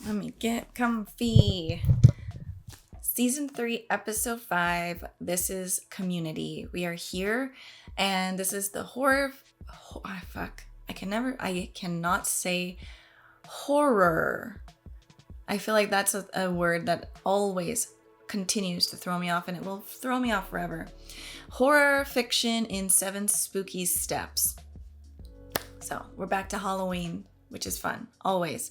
Let me get comfy. Season 3, episode 5. This is Community. We are here, and this is the horror. I cannot say horror. I feel like that's a word that always continues to throw me off, and it will throw me off forever. Horror fiction in 7 spooky steps. So we're back to Halloween, which is fun, always.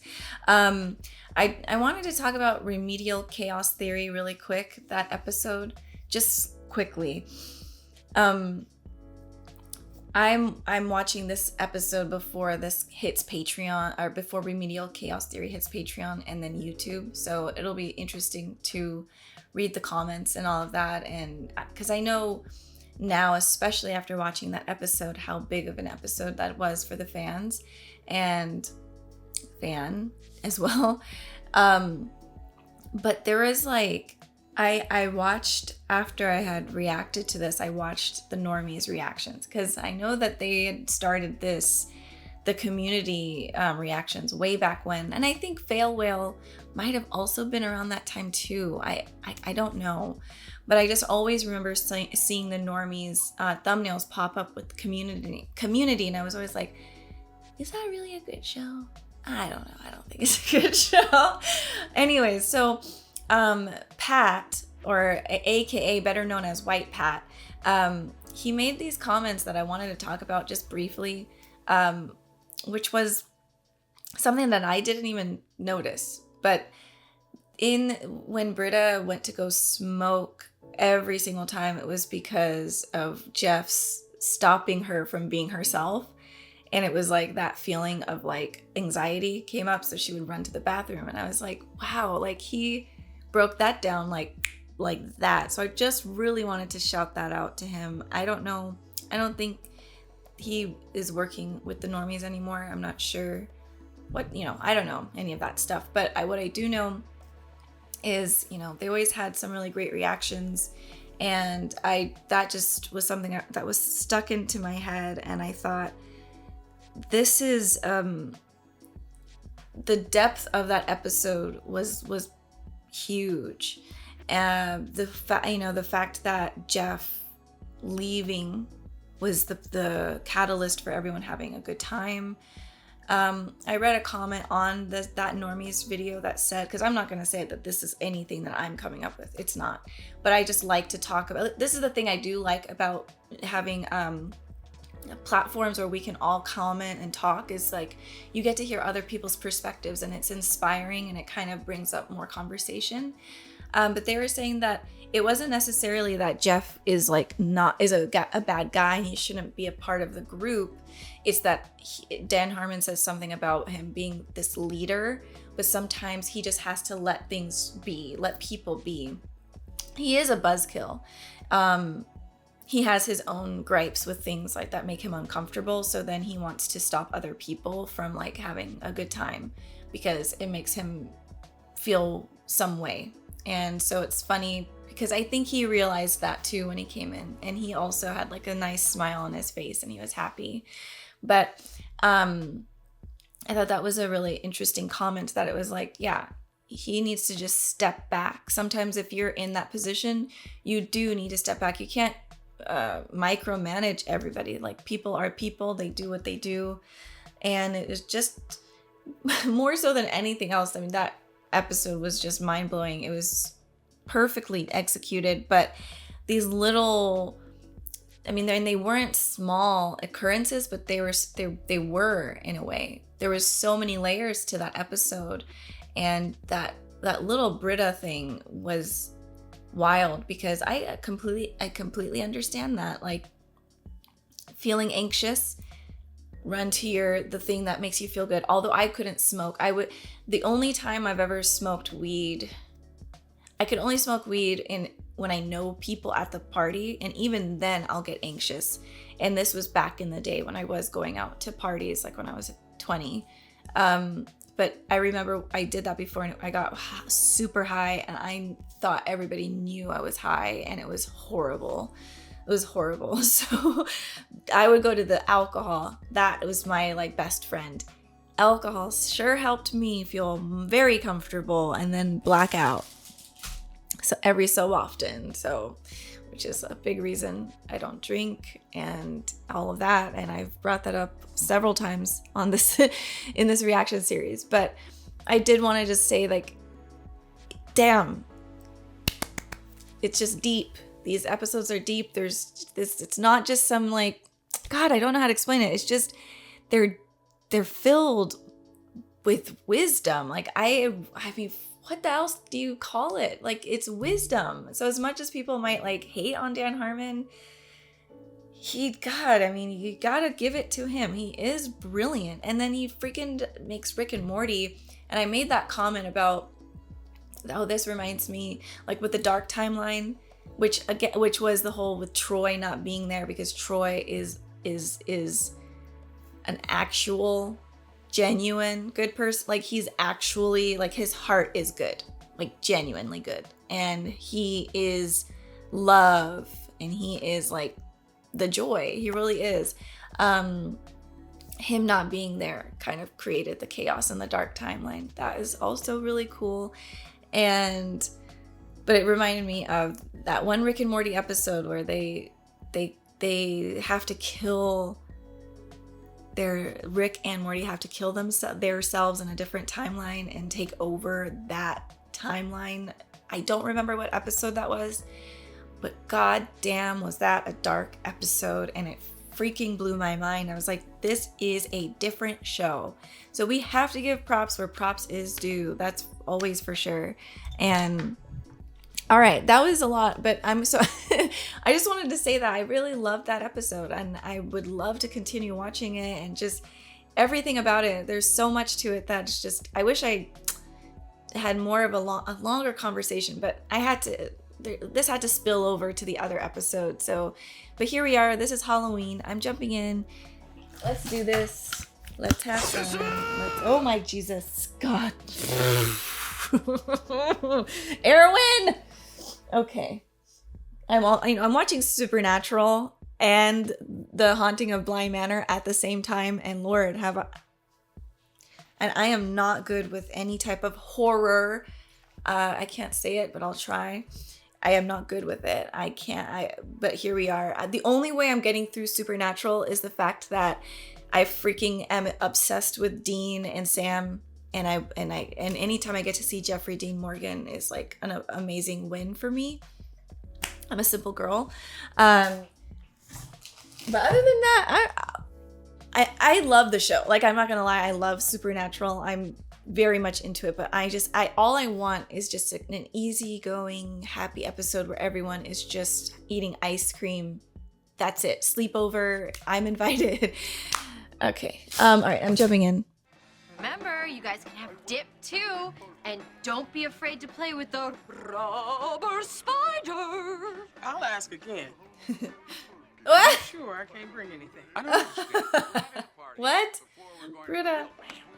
I wanted to talk about Remedial Chaos Theory really quick, that episode, just quickly. I'm watching this episode before this hits Patreon, or before Remedial Chaos Theory hits Patreon and then YouTube. So it'll be interesting to read the comments and all of that. And because I know now, especially after watching that episode, how big of an episode that was for the fans and fan as well. But there was like, I watched, after I had reacted to this, I watched the normies' reactions, because I know that they had started the community reactions way back when. And I think Fail Whale might have also been around that time too. I don't know. But I just always remember seeing the normies' thumbnails pop up with community. And I was always like, is that really a good show? I don't know. I don't think it's a good show. Anyway, so Pat, or AKA better known as White Pat, he made these comments that I wanted to talk about just briefly, which was something that I didn't even notice. But when Britta went to go smoke every single time, it was because of Jeff's stopping her from being herself. And it was like that feeling of like anxiety came up, so she would run to the bathroom. And I was like, wow, like he broke that down like that. So I just really wanted to shout that out to him. I don't know. I don't think he is working with the normies anymore. I'm not sure what, I don't know any of that stuff. But what I do know is, they always had some really great reactions. And that just was something that was stuck into my head. And I thought, this is the depth of that episode was huge. The fact that Jeff leaving was the catalyst for everyone having a good time. I read a comment on that normies video that said, because I'm not going to say that this is anything that I'm coming up with, it's not, but I just like to talk about, this is the thing I do like about having platforms where we can all comment and talk, is like you get to hear other people's perspectives, and it's inspiring, and it kind of brings up more conversation. But they were saying that it wasn't necessarily that Jeff is a bad guy and he shouldn't be a part of the group. It's that Dan Harmon says something about him being this leader, but sometimes he just has to let things be, let people be. He is a buzzkill. He has his own gripes with things like that make him uncomfortable. So then he wants to stop other people from like having a good time because it makes him feel some way. And so it's funny because I think he realized that too when he came in, and he also had like a nice smile on his face and he was happy. But I thought that was a really interesting comment, that it was like, yeah, he needs to just step back. Sometimes if you're in that position, you do need to step back. You can't micromanage everybody. Like, people are people, they do what they do. And it was just more so than anything else. I mean, that episode was just mind-blowing. It was perfectly executed, but these little, they weren't small occurrences, but they were in a way. There was so many layers to that episode, and that little Britta thing was wild, because I completely understand that. Like, feeling anxious, run to the thing that makes you feel good. Although I couldn't smoke. The only time I've ever smoked weed, I could only smoke weed when I know people at the party, and even then I'll get anxious. And this was back in the day when I was going out to parties, like when I was 20. But I remember I did that before, and I got super high, and I thought everybody knew I was high, and it was horrible. It was horrible. So I would go to the alcohol. That was my best friend. alcohol sure helped me feel very comfortable and then black out. So every so often. So, which is a big reason I don't drink and all of that. And I've brought that up several times on this in this reaction series. But I did want to just say, like, damn, it's just deep. These episodes are deep. There's this, it's not just some, like, God, I don't know how to explain it. It's just they're filled with wisdom. Like, I mean, what the else do you call it? Like, it's wisdom. So as much as people might, like, hate on Dan Harmon, God, I mean, you gotta give it to him. He is brilliant. And then he freaking makes Rick and Morty. And I made that comment about, oh, this reminds me, like, with the dark timeline, which was the whole with Troy not being there, because Troy is an actual genuine good person. Like, he's actually, like, his heart is good, like, genuinely good, and he is love, and he is, like, the joy. He really is. Him not being there kind of created the chaos in the dark timeline. That is also really cool. But it reminded me of that one Rick and Morty episode where they have to kill Rick and Morty have to kill themselves in a different timeline and take over that timeline. I don't remember what episode that was, but god damn, was that a dark episode, and it freaking blew my mind. I was like, this is a different show. So we have to give props where props is due. That's always for sure. And all right, that was a lot, but I just wanted to say that I really loved that episode, and I would love to continue watching it, and just everything about it. There's so much to it that's just, I wish I had more of a longer conversation, but this had to spill over to the other episode. So, but here we are. This is Halloween. I'm jumping in. Let's do this. Let's have some. Oh my Jesus, God. Erwin. Okay. I'm watching Supernatural and The Haunting of Bly Manor at the same time, and Lord, and I am not good with any type of horror. I can't say it, but I'll try. I am not good with it. But here we are. The only way I'm getting through Supernatural is the fact that I freaking am obsessed with Dean and Sam, and anytime I get to see Jeffrey Dean Morgan is like an amazing win for me. I'm a simple girl. But other than that, I love the show. Like, I'm not gonna lie, I love Supernatural. I'm very much into it, but all I want is just an easygoing, happy episode where everyone is just eating ice cream. That's it. Sleepover. I'm invited. Okay. All right. I'm jumping in. Remember, you guys can have dip too, and don't be afraid to play with the rubber spider. I'll ask again. What? I'm sure I can't bring anything. I don't know. What? Britta.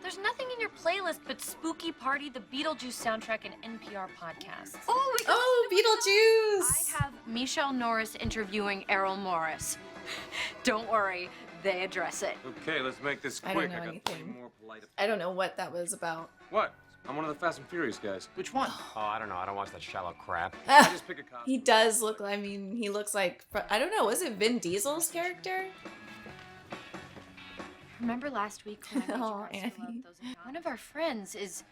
There's nothing in your playlist but Spooky Party, the Beetlejuice soundtrack, and NPR podcasts. Beetlejuice! I have Michelle Norris interviewing Errol Morris. Don't worry, they address it. Okay, let's make this quick. I don't know anything. I don't know what that was about. What? I'm one of the Fast and Furious guys. Which one? Oh, I don't know. I don't watch that shallow crap. I just pick a cop. He does look, I mean, he looks like, I don't know, was it Vin Diesel's character? Remember last week when I Oh, made you guys Annie. love those? One of our friends is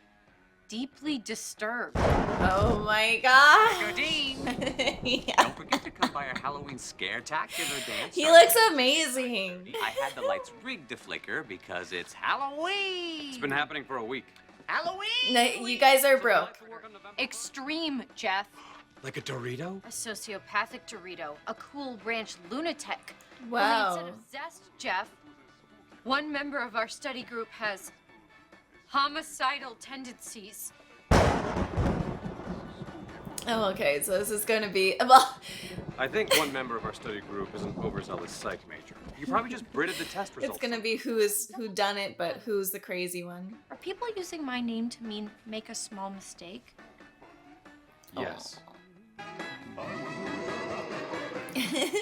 deeply disturbed. Oh my god. Godine! Yeah. Don't forget to come by our Halloween scare-tacular dance. He looks amazing. I had the lights rigged to flicker because it's Halloween! It's been happening for a week. Halloween! No, you guys are broke. Extreme, Jeff. Like a Dorito? A sociopathic Dorito. A Cool Ranch lunatic. Wow. Only instead of zest, Jeff, one member of our study group has homicidal tendencies. Oh, okay, so this is gonna be, well, I think one member of our study group is an overzealous psych major. You probably just Britted the test results. it's gonna be who done it, but who's the crazy one. Are people using my name to mean make a small mistake? Yes.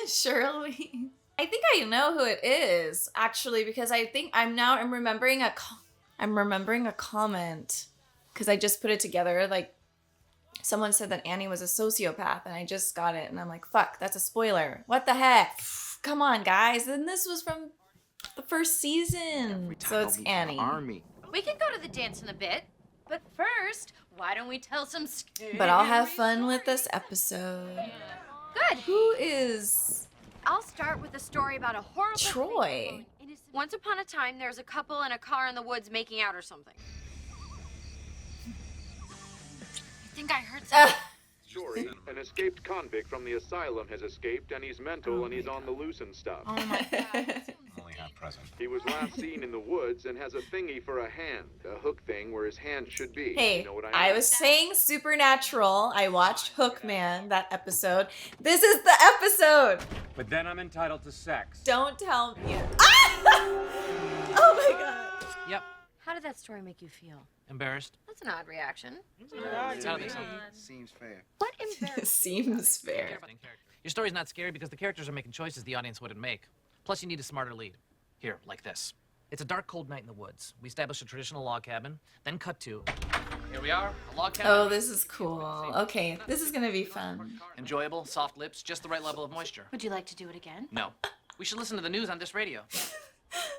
Shirley. I think I know who it is, actually, because I think I'm remembering I'm remembering a comment because I just put it together. Like, someone said that Annie was a sociopath, and I just got it, and I'm like, fuck, that's a spoiler. What the heck? Come on, guys. And this was from the first season. So it's Annie. We can go to the dance in a bit, but first, why don't we tell some scary But I'll have fun with this episode. Good. Who is I'll start with a story about a horrible Troy? Once upon a time, there's a couple in a car in the woods making out or something. I think I heard something. Story, an escaped convict from the asylum has escaped and he's mental and he's on the loose and stuff. Oh my God. Only half present. He was last seen in the woods and has a thingy for a hand, a hook thing where his hand should be. Hey, You know what I mean? was saying Supernatural. I watched Hookman, that episode. This is the episode. But then I'm entitled to sex. Don't tell me. Ah! Oh my god. Yep. How did that story make you feel? Embarrassed. That's an odd reaction. I don't think so. Seems fair. What embarrassing? Seems fair. Your story's not scary because the characters are making choices the audience wouldn't make. Plus, you need a smarter lead. Here, like this. It's a dark, cold night in the woods. We establish a traditional log cabin, then cut to... Here we are, a log cabin. Oh, this is cool. Okay, this is gonna be fun. Enjoyable, soft lips, just the right level of moisture. Would you like to do it again? No. We should listen to the news on this radio.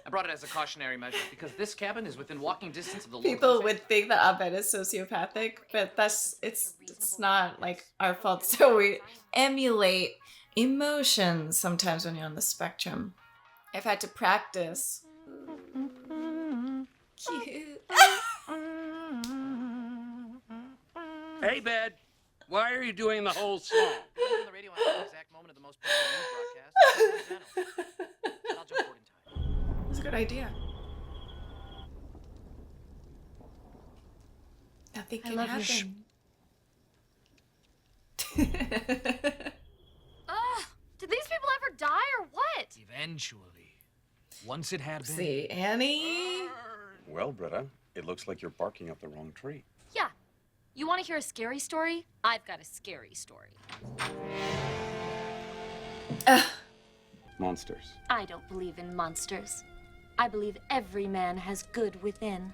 I brought it as a cautionary measure because this cabin is within walking distance of the People would think that Abed is sociopathic, but it's not like our fault. So we emulate emotions sometimes when you're on the spectrum. I've had to practice. Cute. Hey, Abed, why are you doing the whole song? on the radio at the exact moment of the most popular news broadcast. I'll jump forward in time. That's a good idea. Nothing can love you. happen. Ugh, did these people ever die or what? Eventually. Once it had been. See, Annie. Well, Britta, it looks like you're barking up the wrong tree. Yeah. You want to hear a scary story? I've got a scary story. Monsters. I don't believe in monsters. I believe every man has good within.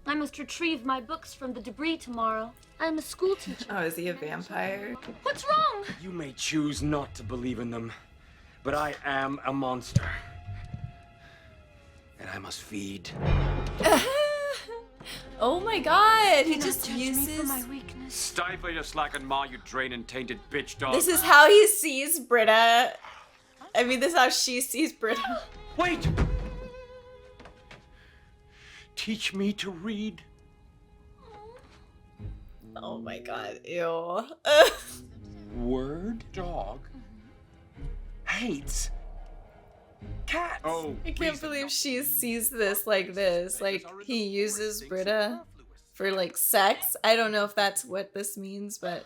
I must retrieve my books from the debris tomorrow. I'm a school teacher. Oh, is he a vampire? What's wrong? You may choose not to believe in them, but I am a monster. And I must feed. Oh my god, he Do not just judge me for uses... my weakness. Stifle your slacking maw, you drain and tainted bitch dog. This is how he sees Britta. I mean, this is how she sees Britta. Wait! Teach me to read. Oh my god, ew. Word dog hates cats. Oh, I can't believe she sees this like this. Like, he uses Britta for, like, sex. I don't know if that's what this means, but...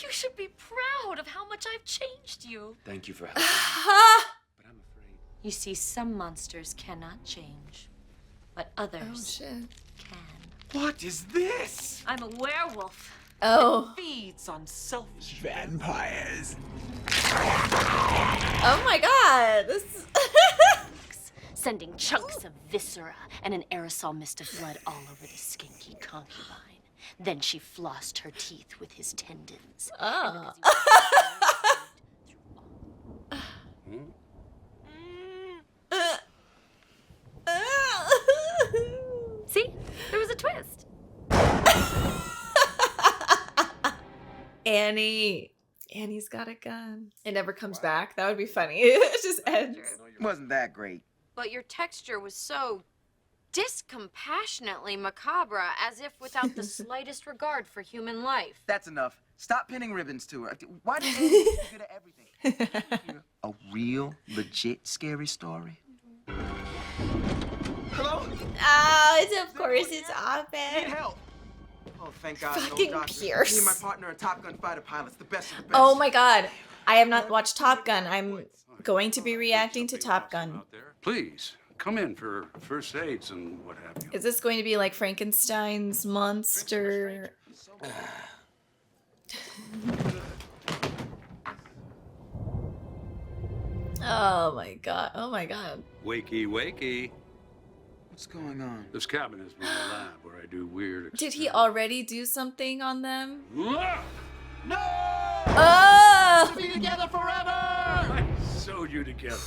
You should be proud of how much I've changed you. Thank you for helping. But I'm afraid. You see, some monsters cannot change, but Oh, others shit. can. What is this? I'm a werewolf. Oh. Feeds on selfish vampires. Oh my god. This... Sending chunks of viscera and an aerosol mist of blood all over the skinky concubine. Then she flossed her teeth with his tendons. Oh. See? There was a twist. Annie's got a gun. It never comes back. That would be funny. It just ends. Wasn't that great? But your texture was so discompassionately macabre, as if without the slightest regard for human life. That's enough. Stop pinning ribbons to her. Why do you get good at everything? A real, legit scary story? Hello? Oh, it's, of course it's Need Abed. help. Oh, thank God. Fucking no doctor. Pierce. Me and my partner are Top Gun fighter pilots, the best of the best. Oh my god. I have not watched Top Gun. I'm going to be reacting to Top Gun. Please, come in for first aids and what have you. Is this going to be like Frankenstein's monster? Oh my god. Oh my god. Wakey, wakey. What's going on? This cabin is my lab where I do weird Did he experiments. already do something on them? Ah! No! Oh! Be together forever! I sewed you together.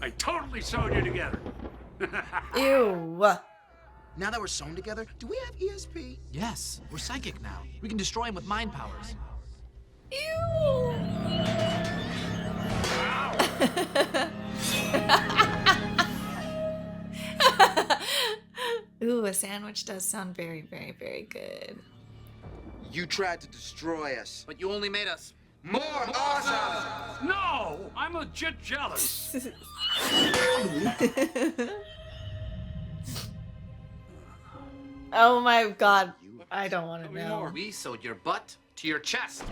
I totally sewed you together. Ew. Now that we're sewn together, do we have ESP? Yes, we're psychic now. We can destroy him with mind powers. Ew. Ooh, a sandwich does sound very, very, very good. You tried to destroy us. But you only made us. More awesome! No! I'm legit jealous. Oh my god. I don't want to me know. more. We sewed your butt to your chest.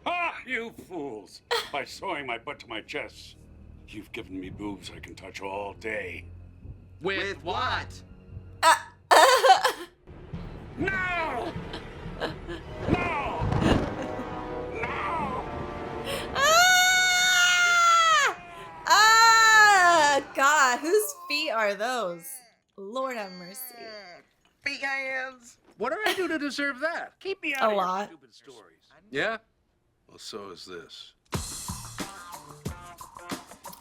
Ah, you fools! By sewing my butt to my chest, you've given me boobs I can touch all day. With what? No! No! No! God, whose feet are those? Lord have mercy. Feet hands. What did I do to deserve that? Keep me out A of your lot. stupid stories. Yeah? Well, so is this.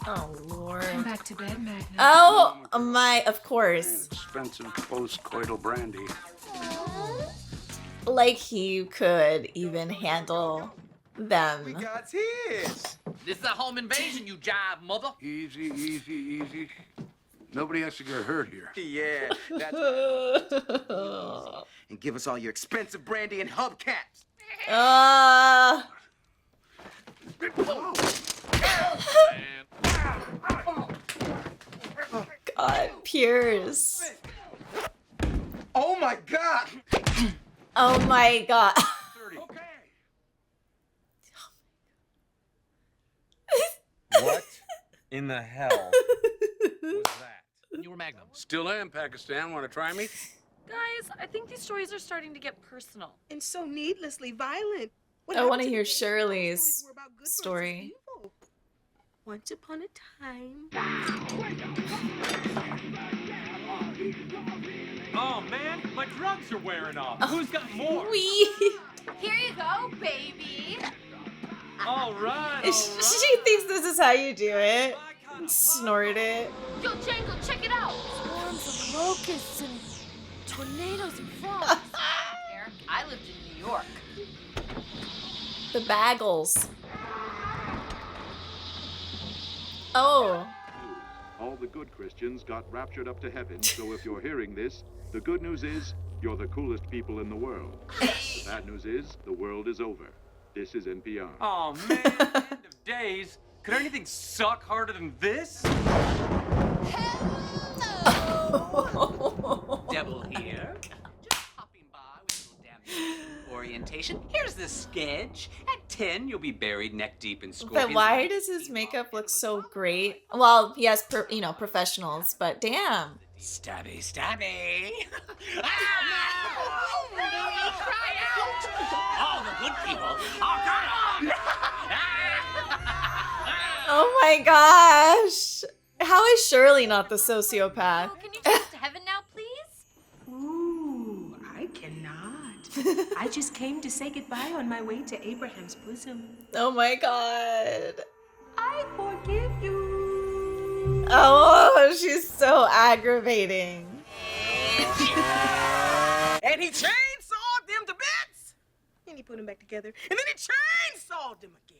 Oh Lord. Come back to bed, Magna. Oh my, of And course. expensive post-coital brandy. Like he could even handle them. Got his. This is a home invasion, you jive mother. Easy, easy, easy. Nobody has to get hurt here. Yeah, that's and give us all your expensive brandy and hubcaps. God, Piers. Oh my God! Oh my god. Okay. What in the hell was that? You were Magnum. Still am, Pakistan. Want to try me? Guys, I think these stories are starting to get personal. And so needlessly violent. What I want happened to hear the day Shirley's stories were about good versus story. evil? Once upon a time. Oh man, my drugs are wearing off. Who's got more? Wee. Here you go, baby. All right. She thinks this is how you do it. Snort it. Yo, Django, check it out. Swarms of locusts and tornadoes and frogs. I lived in New York. The bagels. Oh. All the good Christians got raptured up to heaven, so if you're hearing this, the good news is you're the coolest people in the world. The bad news is the world is over. This is NPR. Oh man, end of days. Could anything suck harder than this? Devil here. Just popping by with a little damn orientation. Here's the sketch. At 10, you'll be buried neck deep in scorpions. But why does his makeup look so great? Well, he has, professionals, but damn. Stabby, stabby. Cry out. All the good people are gone. Oh my gosh. How is Shirley not the sociopath? Oh, can you take us to heaven now, please? Ooh, I cannot. I just came to say goodbye on my way to Abraham's bosom. Oh my god. I forgive you. Oh, she's so aggravating. And he chainsawed them to bits. And he put them back together. And then he chainsawed them again.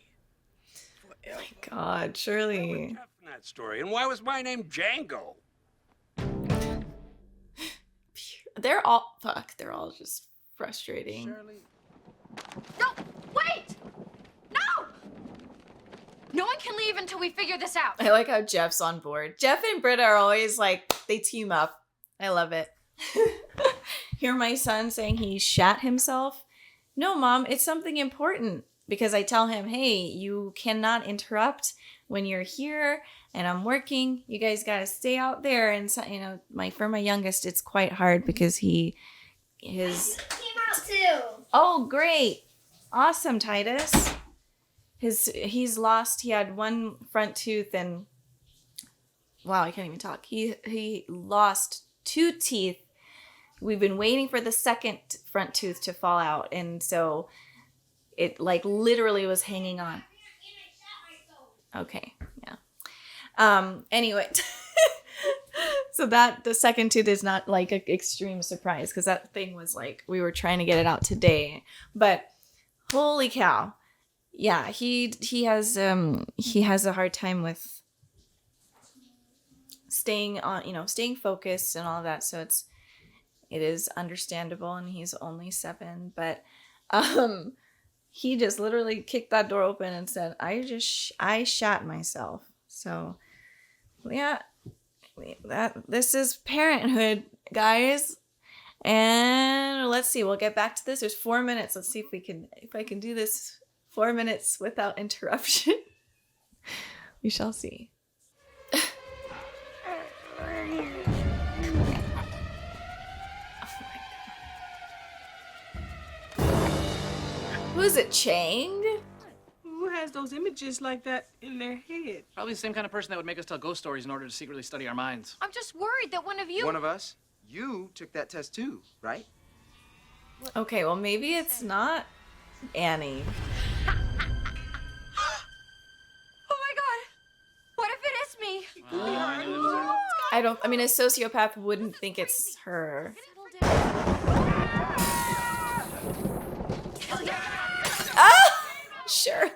Oh my god, Shirley. Jeff in that story, and why was my name Django? They're all just frustrating. Shirley. No, wait! No! No one can leave until we figure this out. I like how Jeff's on board. Jeff and Britta are always like, they team up. I love it. Hear my son saying he shat himself? No, Mom, it's something important. Because I tell him, hey, you cannot interrupt when you're here and I'm working. You guys got to stay out there. And, so, for my youngest, it's quite hard because his... Came out too. Oh, great. Awesome, Titus. He had one front tooth and wow, I can't even talk. He lost 2 teeth. We've been waiting for the second front tooth to fall out, and so it like literally was hanging on. Okay, yeah. Anyway, so that the second tooth is not like an extreme surprise because that thing was like we were trying to get it out today, but holy cow, yeah, he has a hard time with staying focused and all of that. So it is understandable, and he's only 7, but he just literally kicked that door open and said, I shat myself. So yeah, this is parenthood, guys. And let's see, we'll get back to this. There's 4 minutes. Let's see if I can do this 4 minutes without interruption. We shall see. Who is it, Chang? Who has those images like that in their head? Probably the same kind of person that would make us tell ghost stories in order to secretly study our minds. I'm just worried that one of you... One of us? You took that test too, right? Okay, well, maybe it's not Annie. Oh my god! What if it is me? I mean, a sociopath wouldn't think it's her. Ah! Shirley.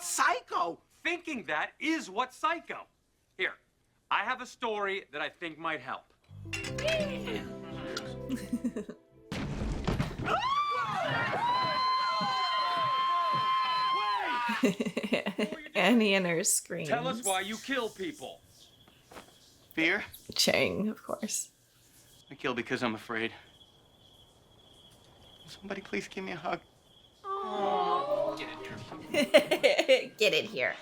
Psycho! Thinking that is what psycho. Here, I have a story that I think might help. Annie and her screams. Tell us why you kill people. Fear? Chang, of course. I kill because I'm afraid. Somebody please give me a hug. Get in here.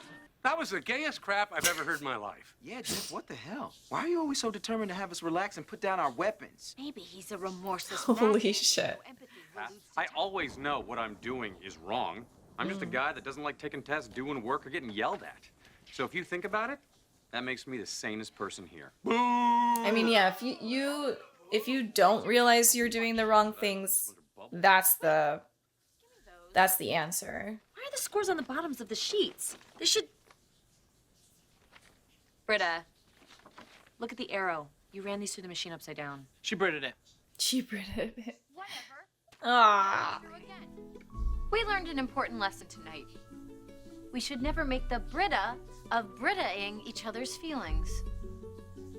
That was the gayest crap I've ever heard in my life. Yeah, Jeff, what the hell? Why are you always so determined to have us relax and put down our weapons? Maybe he's a remorseless Holy madman. shit. I always know what I'm doing is wrong. I'm just a guy that doesn't like taking tests, doing work, or getting yelled at. So if you think about it, that makes me the sanest person here. I mean, yeah, if you don't realize you're doing the wrong things, that's the answer. Why are the scores on the bottoms of the sheets? They should... Britta, look at the arrow. You ran these through the machine upside down. She Britted it. She Britted it. Whatever. Ah. We learned an important lesson tonight. We should never make the Britta of Britta-ing each other's feelings.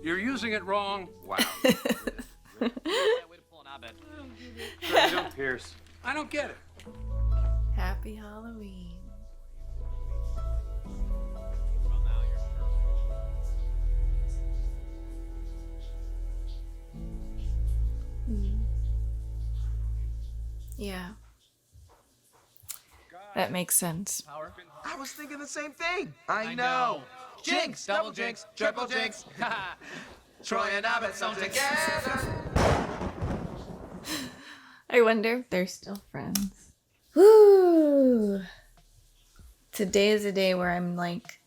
You're using it wrong. Wow. Way to pull an Abed. Really don't Pierce. I don't get it. Happy Halloween. Yeah. That makes sense. Power. I was thinking the same thing. I know. Jinx, double jinx, triple jinx. Troy and Abed sewn together. I wonder if they're still friends. Woo! Today is a day where I'm like,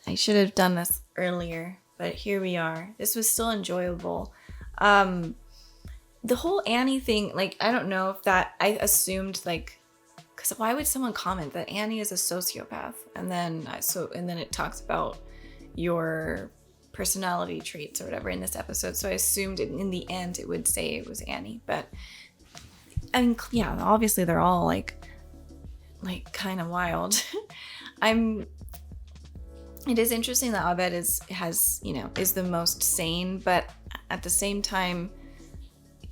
I should have done this earlier, but here we are. This was still enjoyable. The whole Annie thing, like, I don't know if that, I assumed, like, because why would someone comment that Annie is a sociopath? And then it talks about your personality traits or whatever in this episode. So I assumed in the end it would say it was Annie. But, I mean, yeah, obviously they're all, like kind of wild. It is interesting that Abed is the most sane, but at the same time,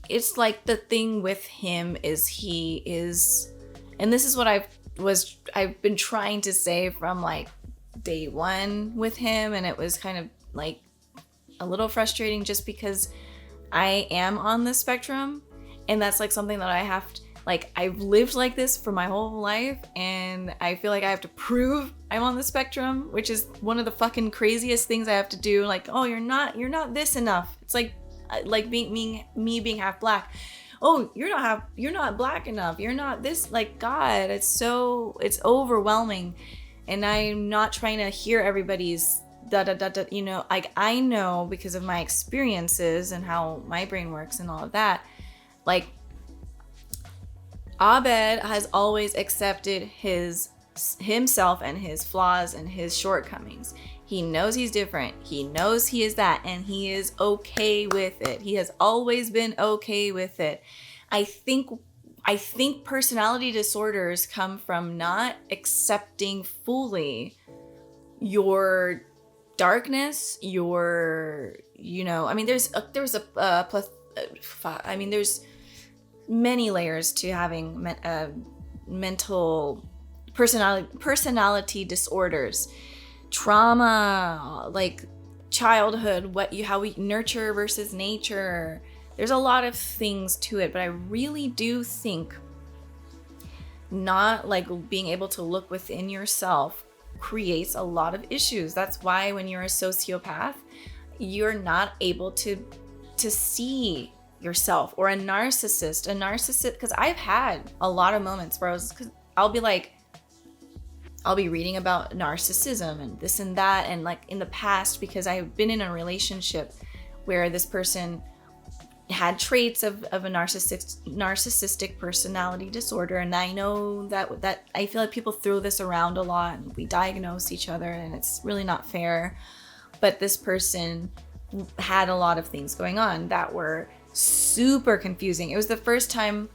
it's like the thing with him is he is, and this is what I've been trying to say from like day one with him, and it was kind of like a little frustrating just because I am on the spectrum, and that's like something that I have to, like, I've lived like this for my whole life, and I feel like I have to prove I'm on the spectrum, which is one of the fucking craziest things I have to do. Like, oh, you're not this enough. It's like me being half black. Oh, you're not black enough. You're not this, like, God, it's overwhelming. And I'm not trying to hear everybody's you know, like I know because of my experiences and how my brain works and all of that, like Abed has always accepted himself and his flaws and his shortcomings. He knows he's different. He knows he is that, and he is okay with it. He has always been okay with it. I think personality disorders come from not accepting fully your darkness, your, you know, I mean, there's many layers to having mental personality disorders, trauma, like childhood, how we nurture versus nature. There's a lot of things to it, but I really do think not like being able to look within yourself creates a lot of issues. That's why when you're a sociopath, you're not able to see yourself, or a narcissist, because I've had a lot of moments where I'll be reading about narcissism and this and that, and like in the past, because I've been in a relationship where this person had traits of a narcissistic personality disorder, and I know that I feel like people throw this around a lot and we diagnose each other, and it's really not fair. But this person had a lot of things going on that were super confusing. It was the first time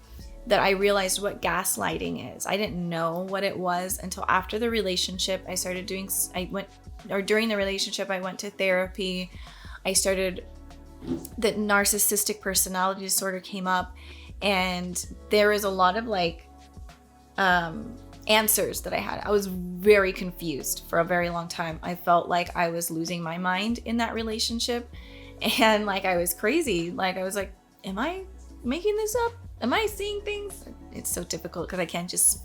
that I realized what gaslighting is. I didn't know what it was until after the relationship. During the relationship, I went to therapy. The narcissistic personality disorder came up, and there is a lot of like answers that I had. I was very confused for a very long time. I felt like I was losing my mind in that relationship, and like I was crazy. Like I was like, am I making this up? Am I seeing things? It's so difficult because I can't just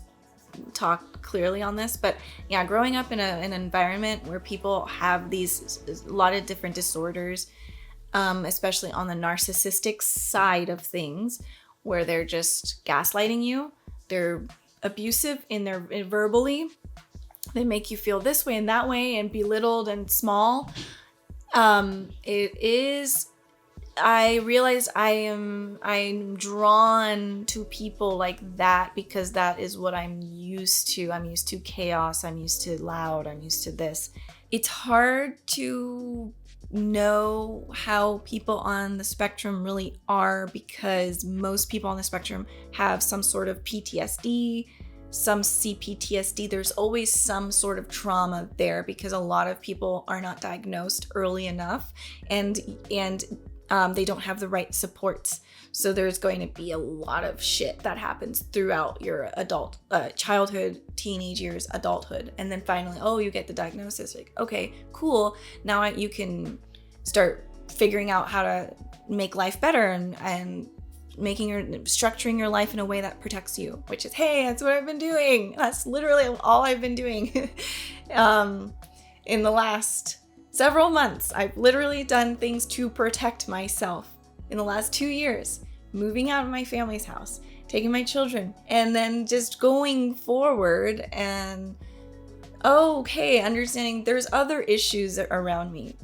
talk clearly on this. But yeah, growing up in an environment where people have a lot of different disorders, especially on the narcissistic side of things, where they're just gaslighting you, they're abusive verbally, they make you feel this way and that way and belittled and small. I realized I'm drawn to people like that because that is what I'm used to. I'm used to chaos. I'm used to loud. I'm used to this. It's hard to know how people on the spectrum really are, because most people on the spectrum have some sort of PTSD, some CPTSD. There's always some sort of trauma there because a lot of people are not diagnosed early enough, and they don't have the right supports. So there's going to be a lot of shit that happens throughout your childhood, teenage years, adulthood. And then finally, you get the diagnosis. Like, okay, cool. Now you can start figuring out how to make life better and structuring your life in a way that protects you, which is, hey, that's what I've been doing. That's literally all I've been doing. In the last several months, I've literally done things to protect myself. In the last 2 years, moving out of my family's house, taking my children, and then just going forward and understanding there's other issues around me.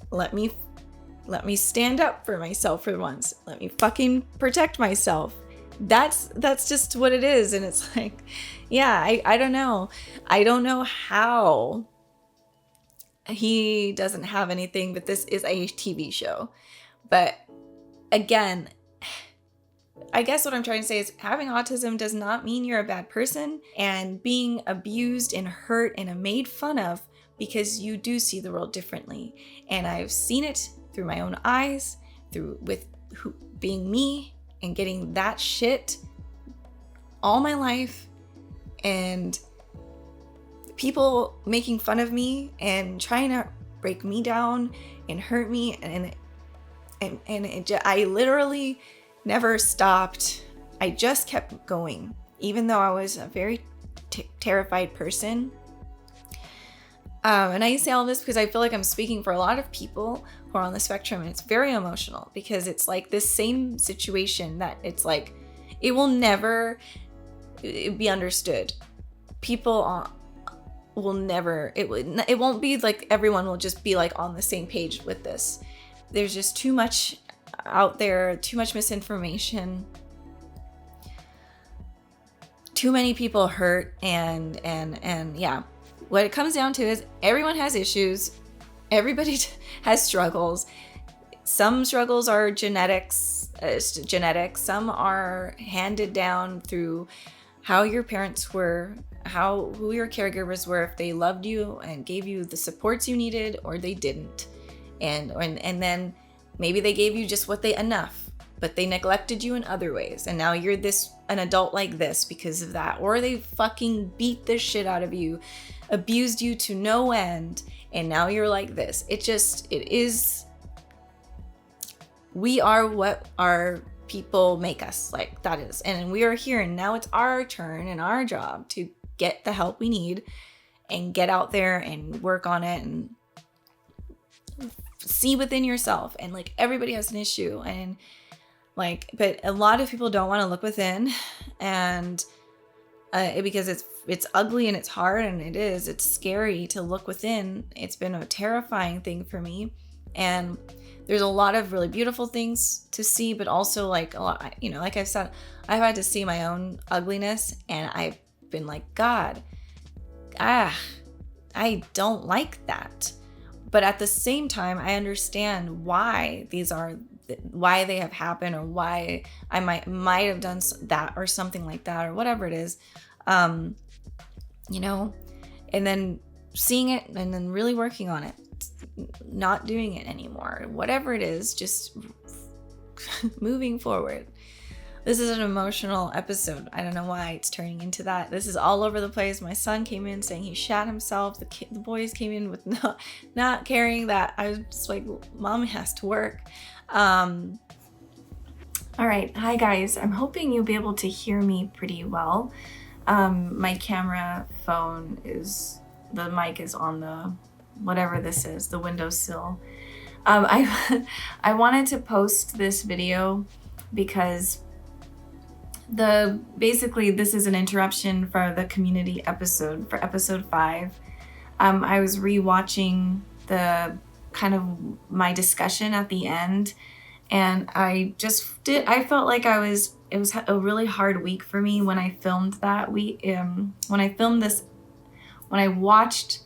Let me stand up for myself for once. Let me fucking protect myself. That's just what it is. And it's like, yeah, I don't know. I don't know how he doesn't have anything, but this is a TV show. But again, I guess what I'm trying to say is having autism does not mean you're a bad person, and being abused and hurt and made fun of because you do see the world differently. And I've seen it through my own eyes, being me and getting that shit all my life, and people making fun of me and trying to break me down and hurt me, I literally never stopped. I just kept going, even though I was a very terrified person. And I say all this because I feel like I'm speaking for a lot of people who are on the spectrum, and it's very emotional because it's like this same situation that it's like it will never be understood. People will never, it won't be like everyone will just be like on the same page with this. There's just too much out there, too much misinformation, too many people hurt, and yeah, what it comes down to is everyone has issues, everybody has struggles. Some struggles are genetic, some are handed down through how your parents were, who your caregivers were, if they loved you and gave you the supports you needed or they didn't. And then maybe they gave you just enough, but they neglected you in other ways. And now you're an adult like this because of that. Or they fucking beat the shit out of you, abused you to no end, and now you're like this. We are what our people make us, like, that is. And we are here, and now it's our turn and our job to get the help we need and get out there and work on it and see within yourself. And like, everybody has an issue, and like, but a lot of people don't want to look within, and because it's ugly and it's hard, and it's scary to look within. It's been a terrifying thing for me, and there's a lot of really beautiful things to see, but also like a lot, like I've said, I've had to see my own ugliness, and I've been like, God, I don't like that. But at the same time, I understand why why they have happened, or why I might have done that or something like that, or whatever it is, and then seeing it and then really working on it, not doing it anymore, whatever it is, just moving forward. This is an emotional episode. I don't know why it's turning into that. This is all over the place. My son came in saying he shat himself. The boys came in with not caring that. I was just like, Mom has to work. All right. Hi, guys. I'm hoping you'll be able to hear me pretty well. My camera phone the mic is on the, whatever this is, the windowsill. I wanted to post this video because basically this is an interruption for the community episode, for episode 5. I was rewatching the kind of my discussion at the end, and I felt like it was a really hard week for me when I filmed that when I watched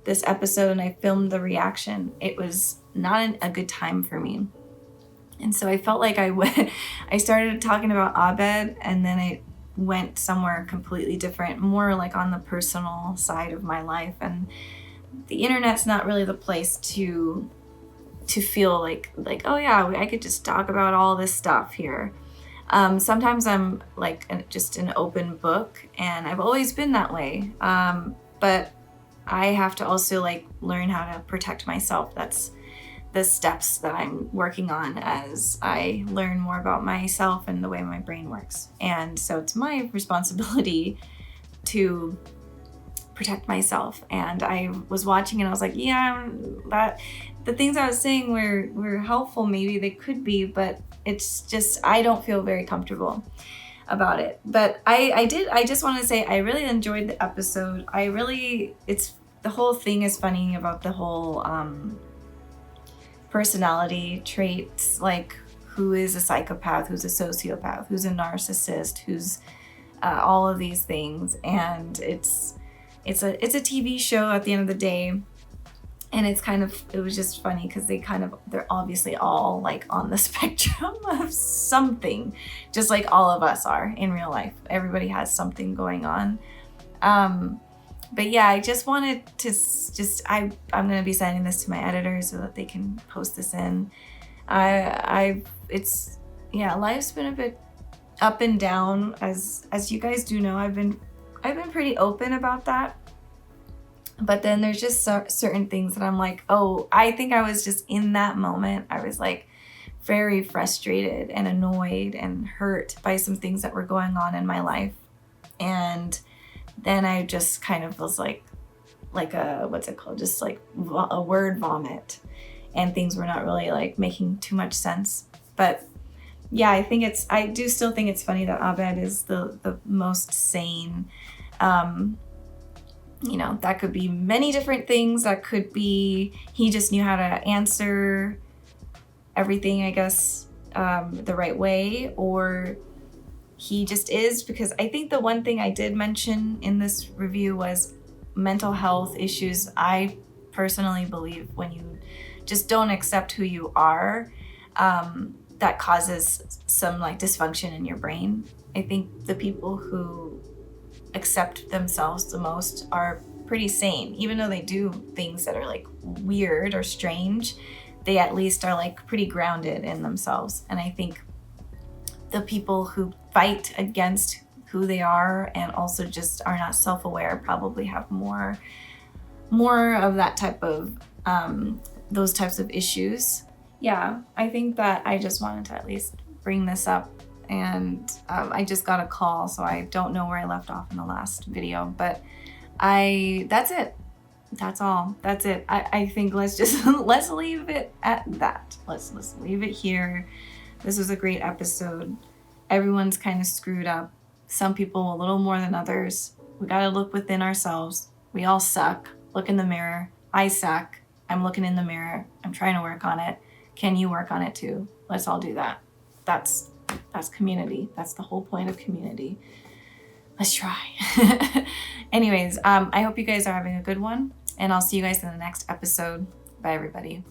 this episode and I filmed the reaction. It was not a good time for me. And so I felt like I started talking about Abed, and then I went somewhere completely different, more like on the personal side of my life. And the internet's not really the place to feel like, oh yeah, I could just talk about all this stuff here. Sometimes I'm like just an open book, and I've always been that way. But I have to also like learn how to protect myself. That's the steps that I'm working on as I learn more about myself and the way my brain works. And so it's my responsibility to protect myself. And I was watching and I was like, yeah, the things I was saying were helpful. Maybe they could be, but it's just, I don't feel very comfortable about it. But I just want to say, I really enjoyed the episode. The whole thing is funny about the whole, personality traits, like who is a psychopath, who's a sociopath, who's a narcissist, who's all of these things. And it's a TV show at the end of the day, and it was just funny because they're obviously all like on the spectrum of something, just like all of us are in real life. Everybody has something going on. But yeah, I just wanted to I'm going to be sending this to my editor so that they can post this in. Life's been a bit up and down, as you guys do know. I've been pretty open about that. But then there's just certain things that I'm like, oh, I think I was just in that moment. I was like very frustrated and annoyed and hurt by some things that were going on in my life. And then I just kind of was like a, what's it called? Just like a word vomit, and things were not really like making too much sense. But yeah, I do still think it's funny that Abed is the most sane you know, that could be many different things. That could be he just knew how to answer everything, I guess, the right way, or he just is, because I think the one thing I did mention in this review was mental health issues. I personally believe when you just don't accept who you are, that causes some like dysfunction in your brain. I think the people who accept themselves the most are pretty sane, even though they do things that are like weird or strange. They at least are like pretty grounded in themselves. And I think the people who fight against who they are and also just are not self-aware probably have more of that type of those types of issues. Yeah, I think that I just wanted to at least bring this up. And I just got a call, so I don't know where I left off in the last video, but that's it. That's all. That's it. I think let's just let's leave it at that. Let's leave it here. This was a great episode. Everyone's kind of screwed up. Some people a little more than others. We got to look within ourselves. We all suck. Look in the mirror. I suck. I'm looking in the mirror. I'm trying to work on it. Can you work on it too? Let's all do that. That's community. That's the whole point of community. Let's try. Anyways, I hope you guys are having a good one, and I'll see you guys in the next episode. Bye, everybody.